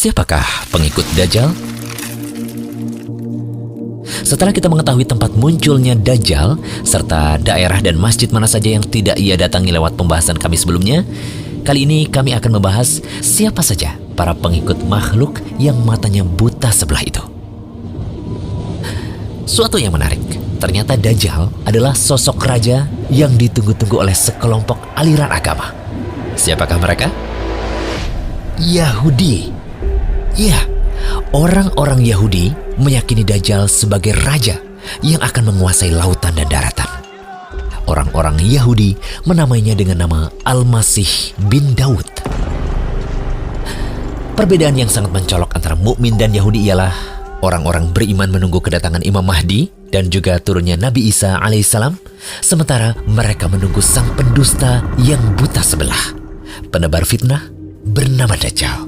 Siapakah pengikut Dajjal? Setelah kita mengetahui tempat munculnya Dajjal, serta daerah dan masjid mana saja yang tidak ia datangi lewat pembahasan kami sebelumnya, kali ini kami akan membahas siapa saja para pengikut makhluk yang matanya buta sebelah itu. Suatu yang menarik, ternyata Dajjal adalah sosok raja yang ditunggu-tunggu oleh sekelompok aliran agama. Siapakah mereka? Yahudi. Ya, orang-orang Yahudi meyakini Dajjal sebagai raja yang akan menguasai lautan dan daratan. Orang-orang Yahudi menamainya dengan nama Al-Masih bin Daud. Perbedaan yang sangat mencolok antara mukmin dan Yahudi ialah orang-orang beriman menunggu kedatangan Imam Mahdi dan juga turunnya Nabi Isa alaihissalam, sementara mereka menunggu sang pendusta yang buta sebelah, penebar fitnah bernama Dajjal.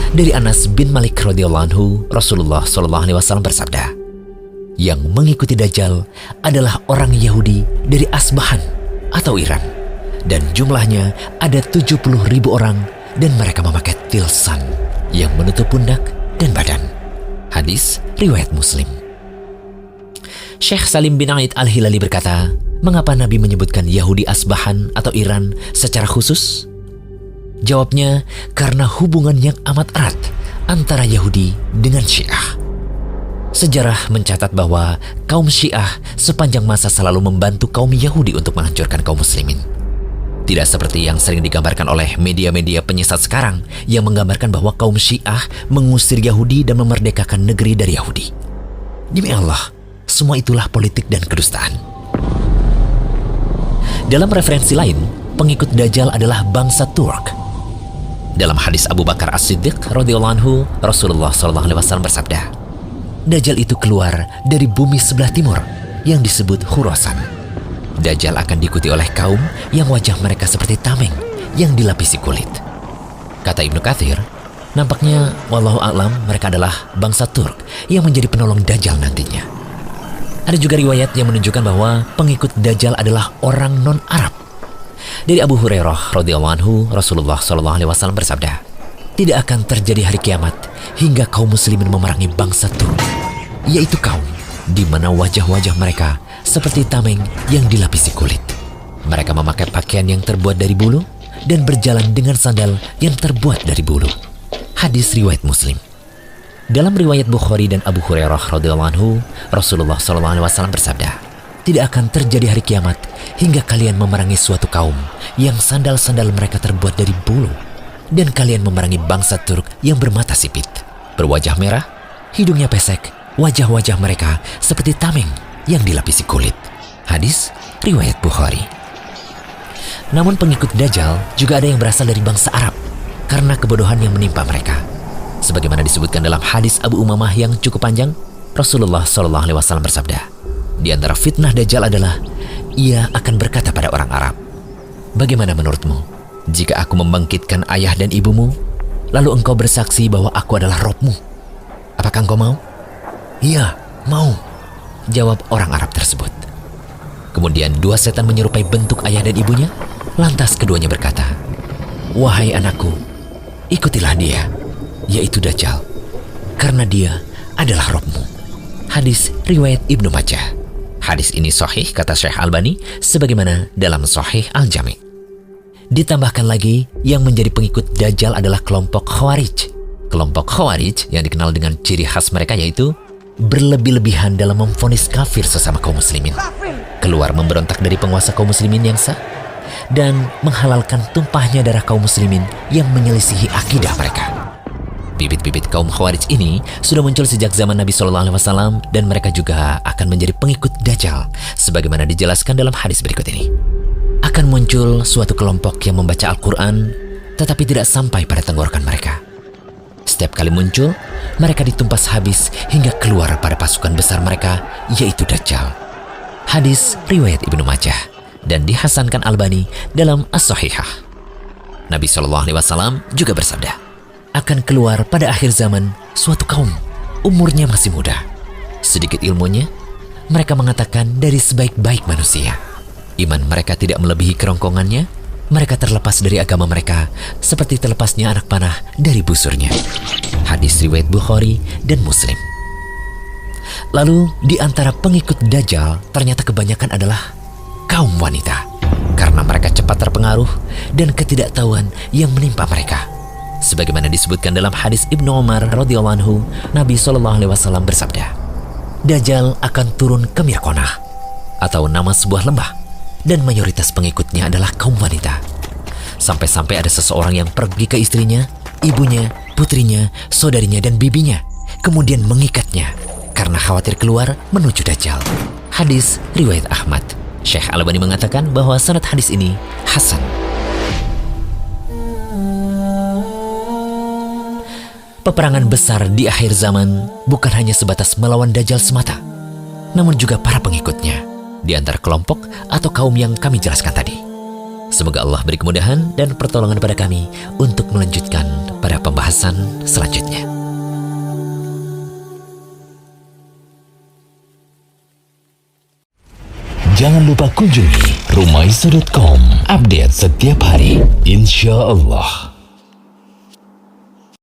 Dari Anas bin Malik radhiyallahu anhu, Rasulullah SAW bersabda, yang mengikuti Dajjal adalah orang Yahudi dari Asbahan atau Iran, dan jumlahnya ada 70.000 orang, dan mereka memakai tilsan yang menutup pundak dan badan. Hadis riwayat Muslim. Syekh Salim bin Aid Al-Hilali berkata, mengapa Nabi menyebutkan Yahudi Asbahan atau Iran secara khusus? Jawabnya, karena hubungan yang amat erat antara Yahudi dengan Syiah. Sejarah mencatat bahwa kaum Syiah sepanjang masa selalu membantu kaum Yahudi untuk menghancurkan kaum muslimin. Tidak seperti yang sering digambarkan oleh media-media penyesat sekarang yang menggambarkan bahwa kaum Syiah mengusir Yahudi dan memerdekakan negeri dari Yahudi. Demi Allah, semua itulah politik dan kedustaan. Dalam referensi lain, pengikut Dajjal adalah bangsa Turk. Dalam hadis Abu Bakar As-Siddiq radhiyallahu anhu, Rasulullah SAW bersabda, Dajjal itu keluar dari bumi sebelah timur yang disebut Khurasan. Dajjal akan diikuti oleh kaum yang wajah mereka seperti tameng yang dilapisi kulit. Kata Ibnu Katsir, nampaknya wallahu a'lam mereka adalah bangsa Turk yang menjadi penolong Dajjal nantinya. Ada juga riwayat yang menunjukkan bahwa pengikut Dajjal adalah orang non-Arab. Dari Abu Hurairah radhiyallahu anhu, Rasulullah SAW bersabda, tidak akan terjadi hari kiamat hingga kaum muslimin memerangi bangsa Turk, yaitu kaum di mana wajah-wajah mereka seperti tameng yang dilapisi kulit. Mereka memakai pakaian yang terbuat dari bulu dan berjalan dengan sandal yang terbuat dari bulu. Hadis riwayat Muslim. Dalam riwayat Bukhari dan Abu Hurairah radhiyallahu anhu, Rasulullah SAW bersabda, tidak akan terjadi hari kiamat hingga kalian memerangi suatu kaum yang sandal-sandal mereka terbuat dari bulu, dan kalian memerangi bangsa Turk yang bermata sipit, berwajah merah, hidungnya pesek, wajah-wajah mereka seperti tameng yang dilapisi kulit. Hadis riwayat Bukhari. Namun pengikut Dajjal juga ada yang berasal dari bangsa Arab karena kebodohan yang menimpa mereka. Sebagaimana disebutkan dalam hadis Abu Umamah yang cukup panjang, Rasulullah SAW bersabda, di antara fitnah Dajjal adalah ia akan berkata pada orang Arab, bagaimana menurutmu jika aku membangkitkan ayah dan ibumu, lalu engkau bersaksi bahwa aku adalah Robmu? Apakah engkau mau? Iya, mau, jawab orang Arab tersebut. Kemudian dua setan menyerupai bentuk ayah dan ibunya, lantas keduanya berkata, wahai anakku, ikutilah dia, yaitu Dajjal, karena dia adalah Robmu. Hadis riwayat Ibnu Majah. Hadis ini sahih kata Syekh Albani sebagaimana dalam Sahih Al-Jami'. Ditambahkan lagi, yang menjadi pengikut Dajjal adalah kelompok Khawarij. Kelompok Khawarij yang dikenal dengan ciri khas mereka yaitu berlebih-lebihan dalam memvonis kafir sesama kaum muslimin, keluar memberontak dari penguasa kaum muslimin yang sah, dan menghalalkan tumpahnya darah kaum muslimin yang menyelisihi akidah mereka. Bibit-bibit kaum Khawarij ini sudah muncul sejak zaman Nabi SAW, dan mereka juga akan menjadi pengikut Dajjal sebagaimana dijelaskan dalam hadis berikut ini. Akan muncul suatu kelompok yang membaca Al-Quran tetapi tidak sampai pada tenggorokan mereka. Setiap kali muncul, mereka ditumpas habis hingga keluar pada pasukan besar mereka, yaitu Dajjal. Hadis riwayat Ibnu Majah dan dihasankan Albani dalam As-Sahihah. Nabi SAW juga bersabda, akan keluar pada akhir zaman suatu kaum, umurnya masih muda, sedikit ilmunya, mereka mengatakan dari sebaik-baik manusia. Iman mereka tidak melebihi kerongkongannya, mereka terlepas dari agama mereka seperti terlepasnya anak panah dari busurnya. Hadis riwayat Bukhari dan Muslim. Lalu di antara pengikut Dajjal ternyata kebanyakan adalah kaum wanita, karena mereka cepat terpengaruh dan ketidaktahuan yang menimpa mereka. Sebagaimana disebutkan dalam hadis Ibnu Umar radhiyallahu anhu, Nabi SAW bersabda, Dajjal akan turun ke Mirkonah, atau nama sebuah lembah, dan mayoritas pengikutnya adalah kaum wanita. Sampai-sampai ada seseorang yang pergi ke istrinya, ibunya, putrinya, saudarinya, dan bibinya, kemudian mengikatnya karena khawatir keluar menuju Dajjal. Hadis riwayat Ahmad. Syekh Al-Albani mengatakan bahwa sanad hadis ini hasan. Peperangan besar di akhir zaman bukan hanya sebatas melawan Dajjal semata, namun juga para pengikutnya di antara kelompok atau kaum yang kami jelaskan tadi. Semoga Allah beri kemudahan dan pertolongan pada kami untuk melanjutkan pada pembahasan selanjutnya. Jangan lupa kunjungi rumaiso.com, update setiap hari, insya Allah.